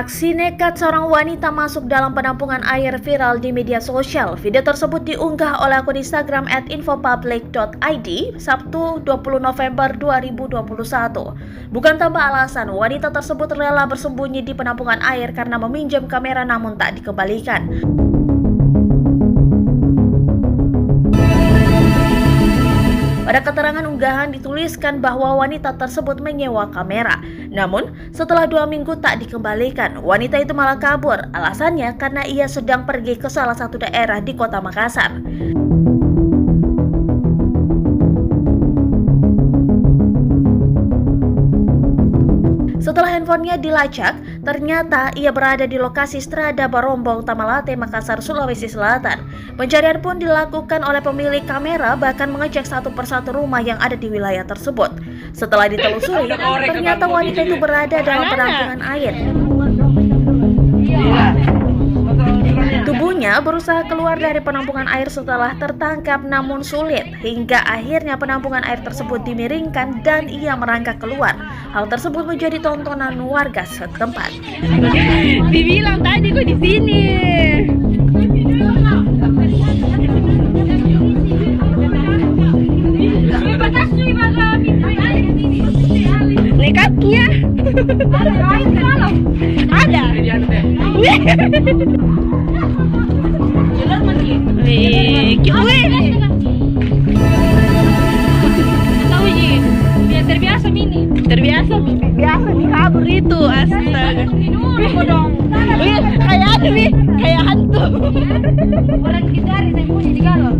Aksi nekat seorang wanita masuk dalam penampungan air viral di media sosial. Video tersebut diunggah oleh akun Instagram @infopublic.id Sabtu 20 November 2021. Bukan tanpa alasan, wanita tersebut rela bersembunyi di penampungan air karena meminjam kamera namun tak dikembalikan. Pada keterangan unggahan dituliskan bahwa wanita tersebut menyewa kamera. Namun, setelah 2 minggu tak dikembalikan, wanita itu malah kabur. Alasannya karena ia sedang pergi ke salah satu daerah di kota Makassar. Setelah handphonenya dilacak, ternyata ia berada di lokasi Strada Barombong, Tamalate, Makassar, Sulawesi Selatan. Pencarian pun dilakukan oleh pemilik kamera, bahkan mengecek satu persatu rumah yang ada di wilayah tersebut. Setelah ditelusuri, ternyata wanita itu berada dalam penampungan air. Tubuhnya berusaha keluar dari penampungan air setelah tertangkap namun sulit, hingga akhirnya penampungan air tersebut dimiringkan dan ia merangkak keluar. Hal tersebut menjadi tontonan warga setempat. Dibilang tadi gue di sini. Nekatnya. Ada. Tahu ji, biar terbiasa mini. Terbiasa nih kabur itu, astaga. Wih, kayak ada nih, kayak hantu. Orang kita hari saya punya di galau.